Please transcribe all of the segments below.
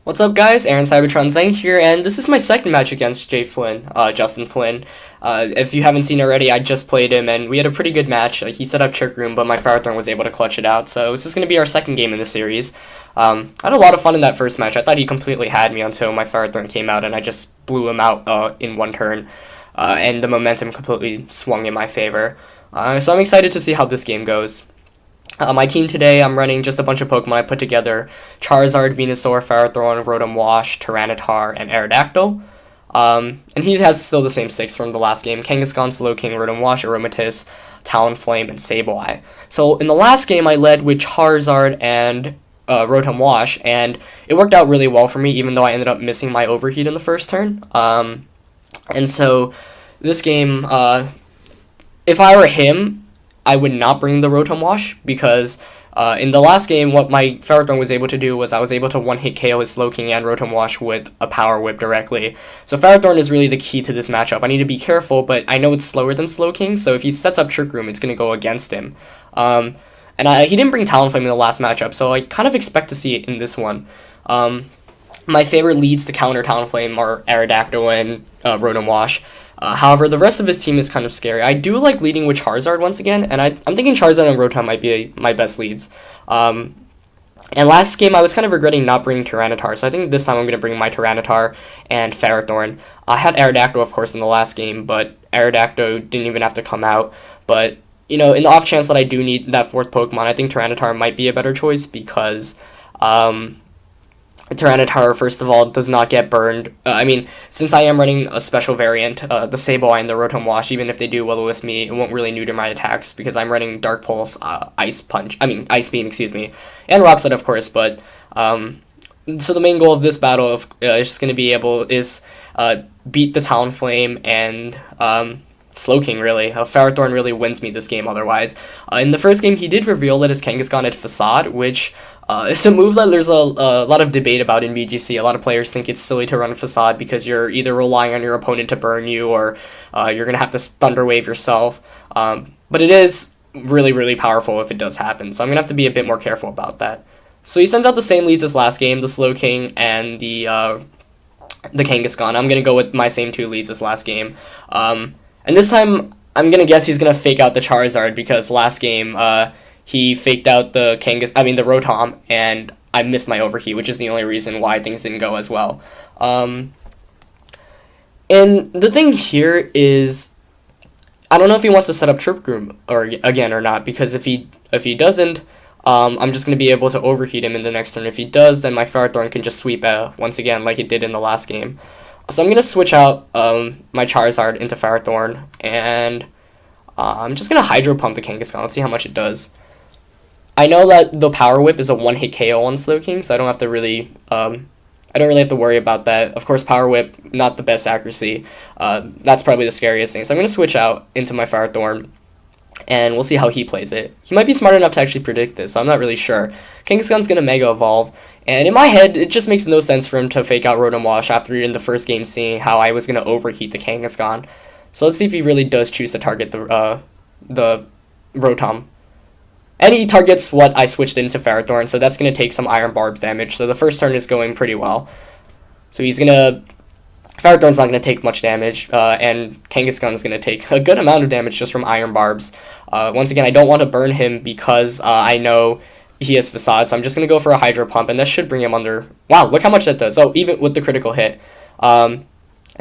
What's up, guys? Aaron Cybertron Zang here, and this is my second match against Justin Flynn. If you haven't seen already, I just played him, and we had a pretty good match. He set up Trick Room, but my Farthorn was able to clutch it out, so this is going to be our second game in the series. I had a lot of fun in that first match. I thought he completely had me until my Farthorn came out, and I just blew him out in one turn, and the momentum completely swung in my favor. So I'm excited to see how this game goes. My team today, I'm running just a bunch of Pokemon I put together: Charizard, Venusaur, Ferrothorn, Rotom Wash, Tyranitar, and Aerodactyl. And he has still the same 6 from the last game: Kangaskhan, Slowking, Rotom Wash, Aromatisse, Talonflame, and Sableye. So in the last game, I led with Charizard and Rotom Wash, and it worked out really well for me, even though I ended up missing my Overheat in the first turn. And so this game, if I were him, I would not bring the Rotom Wash, because in the last game, what my Ferrothorn was able to do was I was able to one-hit KO his Slowking and Rotom Wash with a Power Whip directly. So Ferrothorn is really the key to this matchup. I need to be careful, but I know it's slower than Slowking, so if he sets up Trick Room, it's going to go against him. He didn't bring Talonflame in the last matchup, so I kind of expect to see it in this one. My favorite leads to counter Talonflame are Aerodactyl and Rotom Wash. However, the rest of his team is kind of scary. I do like leading with Charizard once again, and I'm thinking Charizard and Rotom might be my best leads. And last game, I was kind of regretting not bringing Tyranitar, so I think this time I'm going to bring my Tyranitar and Ferrothorn. I had Aerodactyl, of course, in the last game, but Aerodactyl didn't even have to come out. But, you know, in the off chance that I do need that 4th Pokemon, I think Tyranitar might be a better choice, because Tyranitar, first of all, does not get burned. Since I am running a special variant, the Sableye and the Rotom Wash, even if they do Will-O-Wisp me, it won't really neuter my attacks, because I'm running Dark Pulse, Ice Beam, and Rock Slide, of course, but, so the main goal of this battle is just going to be beat the Talonflame and, Slowking, really. Ferrothorn really wins me this game otherwise. In the first game, he did reveal that his Kangaskhan had Facade, which is a move that there's a lot of debate about in VGC. A lot of players think it's silly to run Facade because you're either relying on your opponent to burn you, or you're going to have to Thunder Wave yourself. But it is really, really powerful if it does happen, so I'm going to have to be a bit more careful about that. So he sends out the same leads as last game, the Slowking and the Kangaskhan. I'm going to go with my same 2 leads as last game. And this time, I'm going to guess he's going to fake out the Charizard, because last game, he faked out the Rotom, and I missed my Overheat, which is the only reason why things didn't go as well. And the thing here is, I don't know if he wants to set up Trick Room again or not, because if he doesn't, I'm just going to be able to Overheat him in the next turn. If he does, then my Ferrothorn can just sweep once again like it did in the last game. So I'm going to switch out my Charizard into Ferrothorn, and I'm just going to Hydro Pump the Kangaskhan. Let's see how much it does. I know that the Power Whip is a one-hit KO on Slowking, so I don't really have to worry about that. Of course, Power Whip, not the best accuracy. That's probably the scariest thing. So I'm going to switch out into my Ferrothorn, and we'll see how he plays it. He might be smart enough to actually predict this, so I'm not really sure. Kangaskhan's going to Mega Evolve, and in my head, it just makes no sense for him to fake out Rotom Wash after in the first game seeing how I was going to Overheat the Kangaskhan. So let's see if he really does choose to target the Rotom. And he targets what I switched into Ferrothorn, so that's going to take some Iron Barbs damage. So the first turn is going pretty well. So Ferrothorn's not going to take much damage, and Kangaskhan's going to take a good amount of damage just from Iron Barbs. Once again, I don't want to burn him because I know he has Facade, so I'm just going to go for a Hydro Pump, and that should bring him under... Wow, look how much that does. Oh, even with the critical hit. And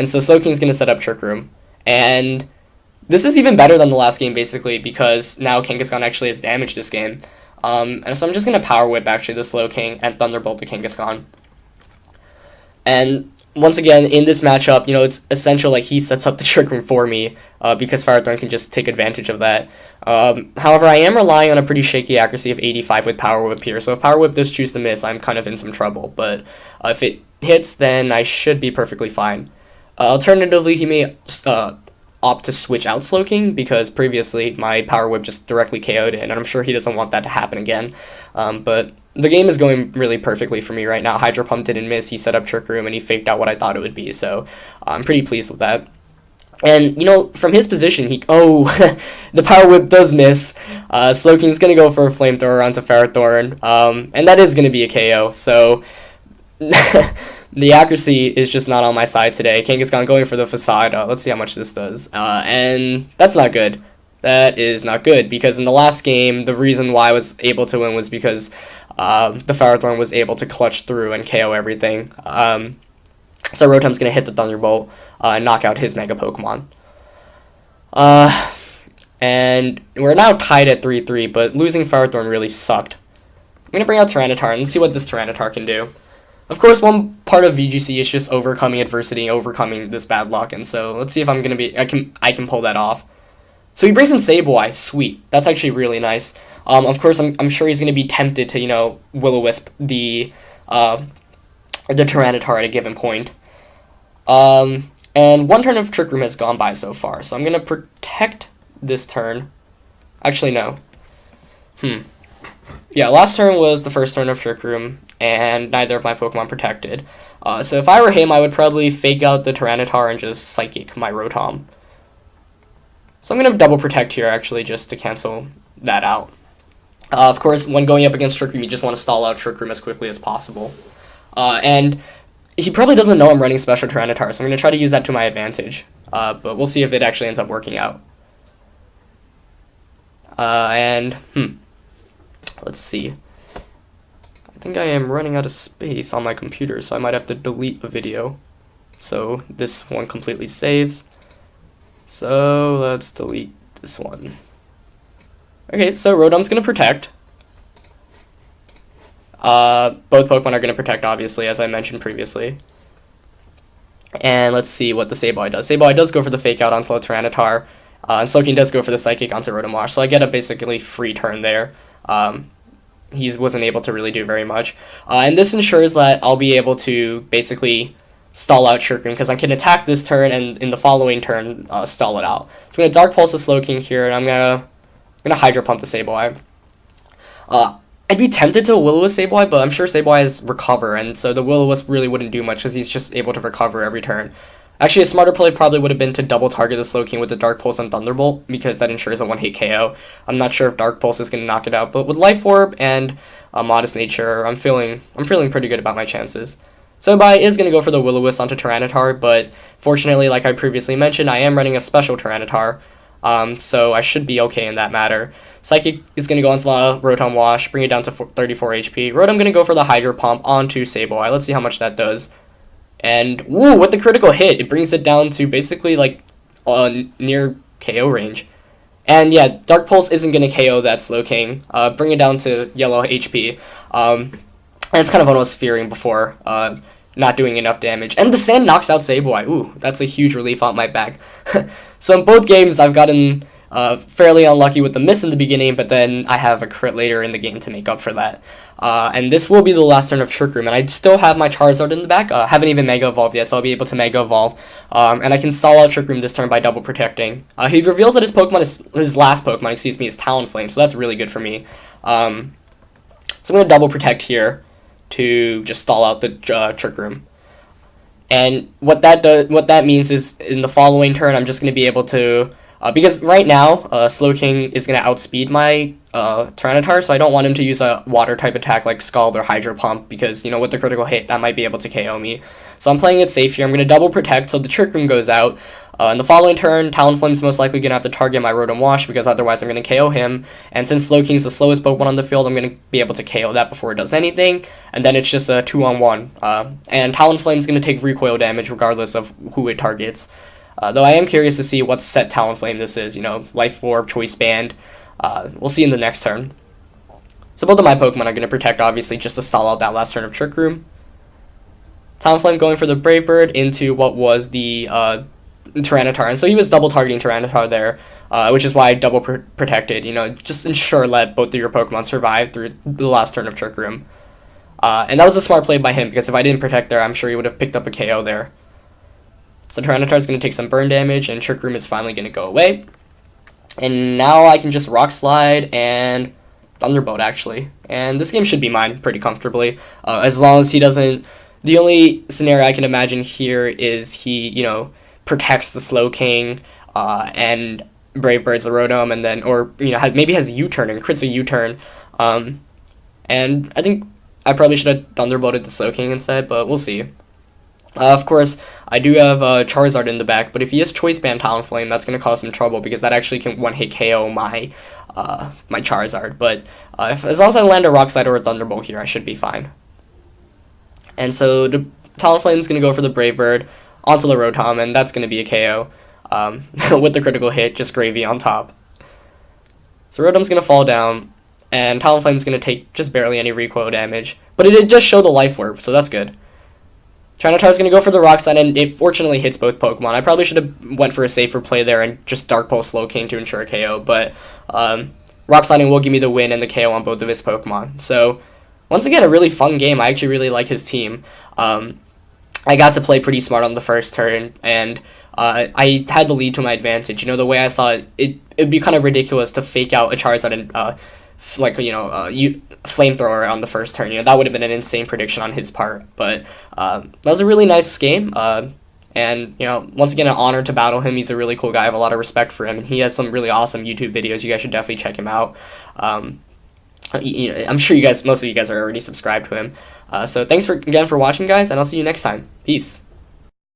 so Slowking's going to set up Trick Room. And this is even better than the last game, basically, because now Kangaskhan actually has damage this game. And so I'm just going to Power Whip, actually, the Slowking, and Thunderbolt the Kangaskhan. And once again, in this matchup, it's essential like he sets up the Trick Room for me, because Ferrothorn can just take advantage of that. However, I am relying on a pretty shaky accuracy of 85 with Power Whip here, so if Power Whip does choose to miss, I'm kind of in some trouble, but if it hits, then I should be perfectly fine. Alternatively, he may opt to switch out Slowking, because previously my Power Whip just directly KO'd it, and I'm sure he doesn't want that to happen again. But the game is going really perfectly for me right now. Hydro Pump didn't miss, he set up Trick Room, and he faked out what I thought it would be, so I'm pretty pleased with that. And, from his position, the Power Whip does miss. Slowking's going to go for a Flamethrower onto Ferrothorn, and that is going to be a KO, so the accuracy is just not on my side today. Kangaskhan going for the facade. Let's see how much this does. And that's not good. That is not good, because in the last game, the reason why I was able to win was because the Ferrothorn was able to clutch through and KO everything. So Rotom's going to hit the Thunderbolt and knock out his Mega Pokemon. And we're now tied at 3-3, but losing Ferrothorn really sucked. I'm going to bring out Tyranitar and see what this Tyranitar can do. Of course, one part of VGC is just overcoming adversity, overcoming this bad luck, and so let's see if I'm going to be... I can pull that off. So he brings in Sableye. Sweet. That's actually really nice. Of course, I'm sure he's going to be tempted to, Will-O-Wisp the Tyranitar at a given point. And one turn of Trick Room has gone by so far, so I'm going to protect this turn. Actually, no. Yeah, last turn was the first turn of Trick Room, and neither of my Pokemon protected. So if I were him, I would probably fake out the Tyranitar and just Psychic my Rotom. So I'm going to double protect here, actually, just to cancel that out. Of course, when going up against Trick Room, you just want to stall out Trick Room as quickly as possible. And he probably doesn't know I'm running Special Tyranitar, so I'm going to try to use that to my advantage. But we'll see if it actually ends up working out. Let's see. I think I am running out of space on my computer, so I might have to delete a video. So this one completely saves. So let's delete this one. Okay, so Rotom's going to protect. Both Pokemon are going to protect, obviously, as I mentioned previously. And let's see what the Sableye does. Sableye does go for the Fake Out onto the Tyranitar, and Slowking does go for the Psychic onto Rotom Wash, so I get a basically free turn there. He wasn't able to really do very much. And this ensures that I'll be able to basically stall out Trick Room, because I can attack this turn and in the following turn stall it out. So I'm going to Dark Pulse the Slowking here, and I'm going to Hydro Pump the Sableye. I'd be tempted to Will-O-Wisp Sableye, but I'm sure Sableye has Recover, and so the Will-O-Wisp really wouldn't do much because he's just able to recover every turn. Actually, a smarter play probably would have been to double target the Slowking with the Dark Pulse and Thunderbolt, because that ensures a one-hit KO. I'm not sure if Dark Pulse is going to knock it out, but with Life Orb and Modest Nature, I'm feeling pretty good about my chances. So Sableye is going to go for the Will-O-Wisp onto Tyranitar, but fortunately, like I previously mentioned, I am running a Special Tyranitar, so I should be okay in that matter. Psychic is going to go onto the Rotom Wash, bring it down to 34 HP. Rotom going to go for the Hydro Pump onto Sableye. Let's see how much that does. And, woo, with the critical hit, it brings it down to basically, like, near KO range. And, yeah, Dark Pulse isn't going to KO that Slowking. Bring it down to yellow HP. That's kind of what I was fearing before, not doing enough damage. And the Sand knocks out Sableye. Ooh, that's a huge relief on my back. So in both games, I've gotten fairly unlucky with the miss in the beginning, but then I have a crit later in the game to make up for that. And this will be the last turn of Trick Room, and I still have my Charizard in the back. Haven't even Mega Evolved yet, so I'll be able to Mega Evolve. And I can stall out Trick Room this turn by double protecting. He reveals that his last Pokemon, is Talonflame, so that's really good for me. So I'm going to double protect here to just stall out the Trick Room. And what that means is in the following turn, I'm just going to be able to... because right now, Slowking is going to outspeed my Tyranitar, so I don't want him to use a water-type attack like Scald or Hydro Pump, because, with the critical hit, that might be able to KO me. So I'm playing it safe here. I'm going to double protect, so the Trick Room goes out. In the following turn, Talonflame's most likely going to have to target my Rotom Wash, because otherwise I'm going to KO him. And since Slowking's the slowest Pokemon on the field, I'm going to be able to KO that before it does anything. And then it's just a 2-on-1. And Talonflame's going to take recoil damage regardless of who it targets. Though I am curious to see what set Talonflame this is, Life Orb, Choice Band. We'll see in the next turn. So both of my Pokemon are going to protect, obviously, just to stall out that last turn of Trick Room. Talonflame going for the Brave Bird into what was the Tyranitar, and so he was double targeting Tyranitar there, which is why I double protected, just ensure let both of your Pokemon survive through the last turn of Trick Room. And that was a smart play by him, because if I didn't protect there, I'm sure he would have picked up a KO there. So Tyranitar is going to take some burn damage, and Trick Room is finally going to go away. And now I can just Rock Slide and Thunderbolt, actually. And this game should be mine pretty comfortably, as long as he doesn't... The only scenario I can imagine here is he, protects the Slowking, and Brave Bird's a Rotom, and then, or, maybe has a U-turn and crits a U-turn. And I think I probably should have Thunderbolted the Slowking instead, but we'll see. Of course, I do have Charizard in the back, but if he has Choice Band Talonflame, that's going to cause some trouble because that actually can one-hit KO my my Charizard. But as long as I land a Rock Slide or a Thunderbolt here, I should be fine. And so the Talonflame is going to go for the Brave Bird onto the Rotom, and that's going to be a KO with the critical hit, just gravy on top. So Rotom's going to fall down, and Talonflame's going to take just barely any recoil damage, but it did just show the Life Orb, so that's good. Tyranitar's going to go for the Rock Slide, and it fortunately hits both Pokemon. I probably should have went for a safer play there and just Dark Pulse Slowking to ensure a KO, but Rock Sliding will give me the win and the KO on both of his Pokemon. So, once again, a really fun game. I actually really like his team. I got to play pretty smart on the first turn, and I had the lead to my advantage. You know, the way I saw it, it'd be kind of ridiculous to fake out a Charizard and Flamethrower on the first turn. You know, that would have been an insane prediction on his part. But that was a really nice game. And, you know, once again, an honor to battle him. He's a really cool guy. I have a lot of respect for him. And he has some really awesome YouTube videos. You guys should definitely check him out. You know, I'm sure most of you guys are already subscribed to him. So thanks again for watching, guys, and I'll see you next time. Peace.